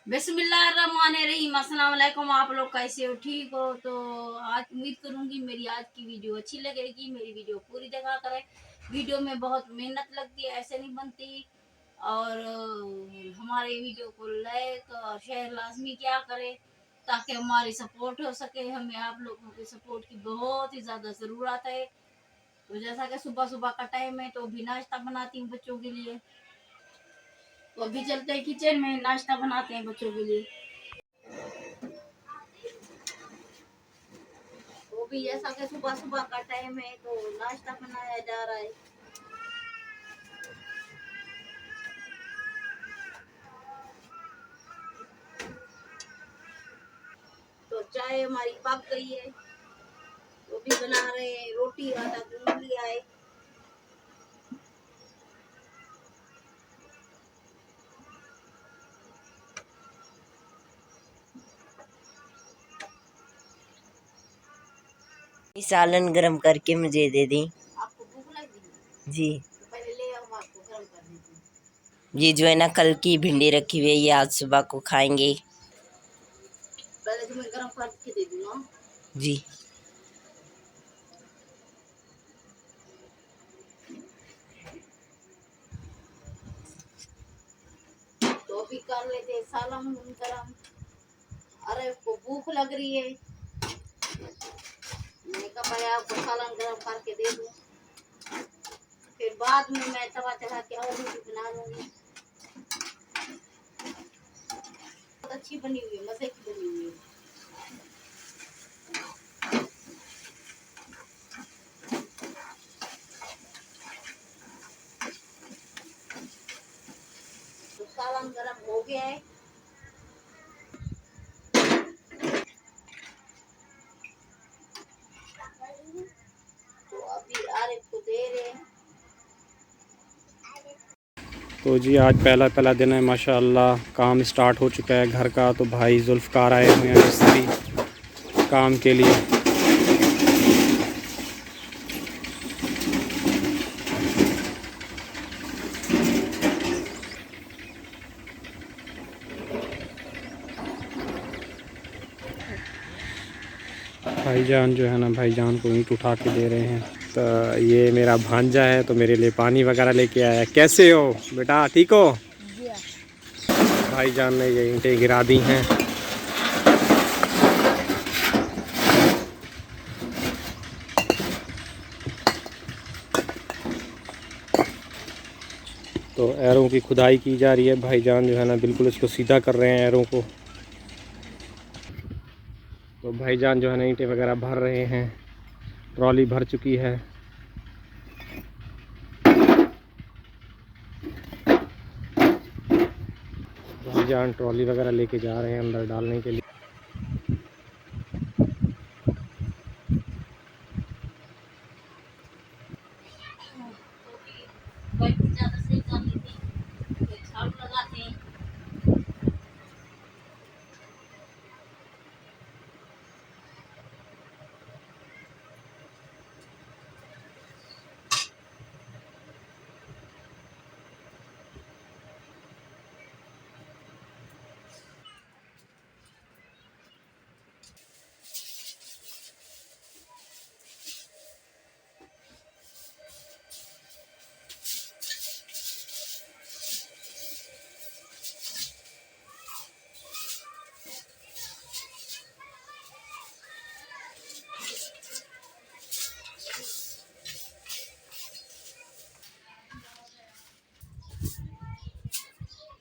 बिस्मिल्लाहिर्रहमानिर्रहीम। अस्सलाम वालेकुम। आप लोग कैसे हो? ठीक हो? तो आज उम्मीद करूंगी मेरी आज की वीडियो अच्छी लगेगी। मेरी वीडियो पूरी देखा करें। वीडियो में बहुत मेहनत लगती है, ऐसे नहीं बनती। और हमारे वीडियो को लाइक और शेयर लाजमी क्या करें ताकि हमारी सपोर्ट हो सके। हमें आप लोगों की सपोर्ट की बहुत ही ज़्यादा ज़रूरत है। तो जैसा कि सुबह सुबह का टाइम है तो भी नाश्ता बनाती हूँ बच्चों के लिए। तो अभी चलते हैं किचन में, नाश्ता बनाते हैं बच्चों के लिए। वो भी जैसा कि सुबह सुबह का टाइम है तो नाश्ता बनाया जा रहा है। तो चाय हमारी पक गई है, वो भी बना रहे हैं। रोटी आटा गूंद लिया है। सालन गरम करके मुझे दे दी। आपको भूख लगी? जी। तो पहले ले आओ, आपको गर्म कर देती हूँ। ये जो है ना, कल की भिंडी रखी हुई है, ये आज सुबह को खाएंगे। पहले तुम्हें गर्म करके दे दूँ। जी। तो भी कर लेते सालन गरम। अरे को भूख लग रही है, मैंने कहा भाई आपको सालन गरम करके दे दूँ। फिर बाद में मैं तवा चढ़ा के और रोटी बना लूंगी। बहुत अच्छी बनी हुई है, मजे की बनी हुई है। तो सालन गरम हो गया है। तो अभी आरिफ को दे रहे हैं। तो जी आज पहला दिन है, माशाल्लाह काम स्टार्ट हो चुका है घर का। तो भाई जुल्फ़कार आए हुए हैं मिस्त्री काम के लिए। भाईजान जो है ना, भाईजान को ईंट उठा के दे रहे हैं। तो ये मेरा भांजा है, तो मेरे लिए पानी वगैरह लेके आया है। कैसे हो बेटा, ठीक हो? भाईजान ने ये ईंटें गिरा दी हैं। तो एरों की खुदाई की जा रही है। भाईजान जो है ना, बिल्कुल इसको सीधा कर रहे हैं एरों को। तो भाईजान जो है ना, ईंटें वगैरह भर रहे हैं। ट्रॉली भर चुकी है। भाईजान ट्रॉली वगैरह लेके जा रहे हैं अंदर डालने के लिए। ज्यादा सही कर लेते हैं, झाड़ू लगाते हैं।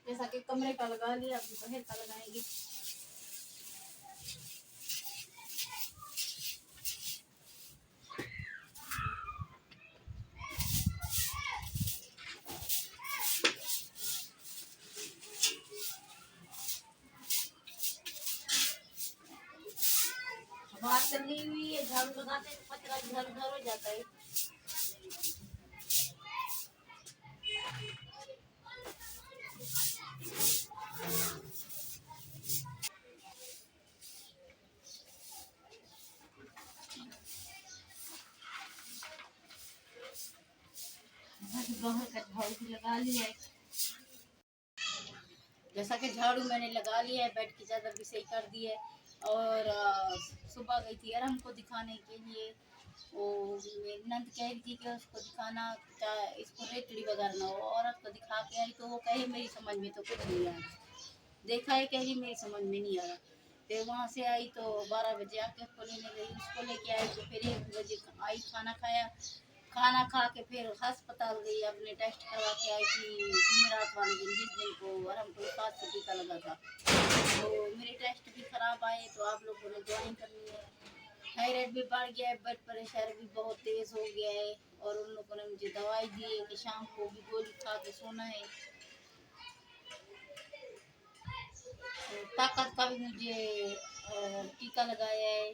जैसा कि कमरे का लगा लिया, अभी बाहर का लगाएंगे। हवा चली हुई है, झाड़ू लगाते हैं, कचरा इधर उधर हो जाता है। बाहर का झाड़ू भी लगा लिया है। जैसा कि झाड़ू मैंने लगा लिया है, बेड की चादर भी सही कर दी है, और सुबह गई थी अरहम को दिखाने के लिए। वो मेरी नंद कह रही थी कि उसको दिखाना, इसको रेतड़ी वगैरह ना हो। औरत को दिखा के आई तो वो कहे मेरी समझ में तो कुछ नहीं आ रहा। देखा है, कह रही मेरी समझ में नहीं आ रहा। फिर वहाँ से आई तो 12 बजे आके उसको लेने गई, उसको लेके आई तो फिर 1 बजे आई, खाना खाया। खाना खा के फिर अस्पताल गई, अपने टेस्ट करवा के आई थी जुमेरात वाले दिन, जिस दिन को आराम को 7 से टीका लगा था। तो मेरे टेस्ट भी खराब आए, तो आप लोगों ने ज्वाइन करनी है। थायराइड भी बढ़ गया है, ब्लड प्रेशर भी बहुत तेज हो गया है, और उन लोगों ने मुझे दवाई दी है कि शाम को भी गोली खा के सोना है। तो ताकत का भी मुझे टीका लगाया है।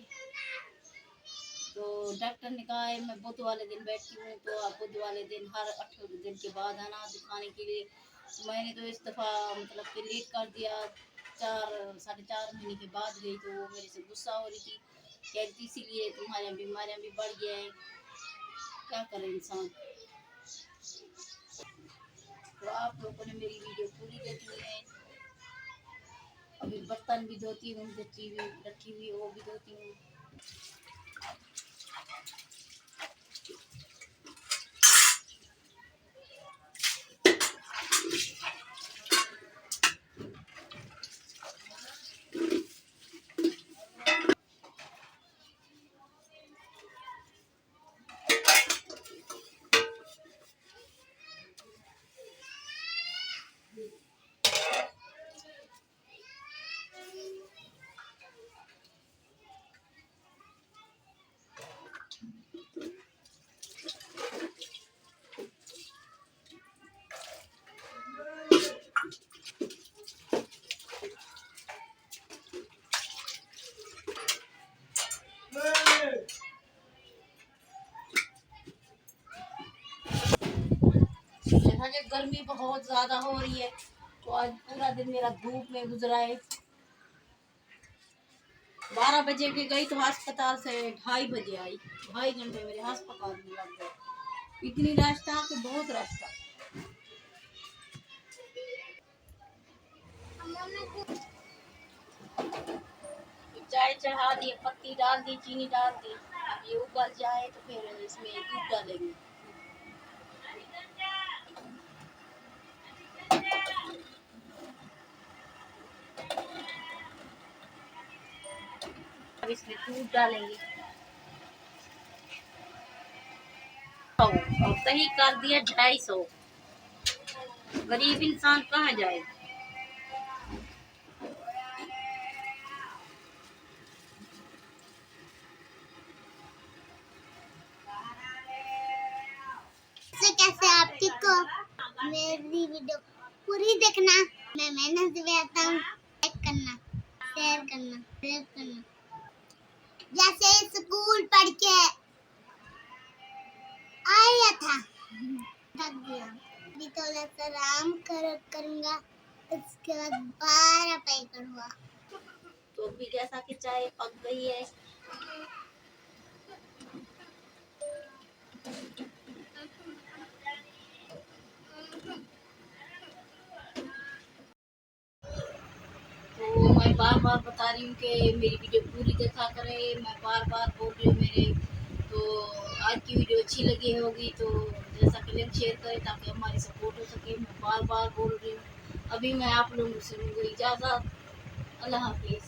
तो डॉक्टर ने कहा है मैं बुध वाले दिन बैठती हूँ, तो आप बुध वाले दिन हर 18 दिन के बाद आना दिखाने के लिए। तो मैंने तो इस दफ़ा मतलब कि लेट कर दिया, 4 साढ़े 4 महीने के बाद गई। तो वो मेरे से गुस्सा हो रही थी, कह रही थी इसीलिए तुम्हारी बीमारियाँ भी बढ़ गया है, क्या करे इंसान। तो आप लोगों ने मेरी वीडियो पूरी देखनी है। अभी बर्तन भी धोती हूँ, बच्ची भी रखी हुई वो भी धोती हूँ। जैसा कि गर्मी बहुत ज्यादा हो रही है, तो आज पूरा दिन मेरा धूप में गुजरा है। 12 बजे के गई तो अस्पताल से 2:30 बजे आई। 2.5 घंटे मेरे अस्पताल में लग गए। इतनी रश था कि बहुत रश था। चाय चढ़ा दी, पत्ती डाल दी, चीनी डाल दी। अब ये उबल जाए तो फिर इसमें दूध डालेंगे। अब इसमें दूध डालेंगे और सही कर दिया 250। गरीब इंसान कहाँ जाए। कैसे आप ठीक हो? मेरी वीडियो पूरी देखना। मैं मेहनत से आता हूँ। लाइक करना, शेयर करना, सब्सक्राइब करना। जैसे स्कूल पढ़ के आया था, थक गया। अभी थोड़ा सा आराम करूँगा, उसके बाद 12 पे करूँगा। तो भी जैसा कि चाय पक गई है। तो मैं बार बार बता रही हूँ कि मेरी वीडियो पूरी देखा करें। मैं बार बार बोल रही हूँ मेरे। तो आज की वीडियो अच्छी लगी होगी तो जैसा कि लिंक शेयर करें ताकि हमारी सपोर्ट हो सके। मैं बार बार बोल रही हूँ। अभी मैं आप लोगों से लूँगी इजाज़त। अल्लाह हाफिज़।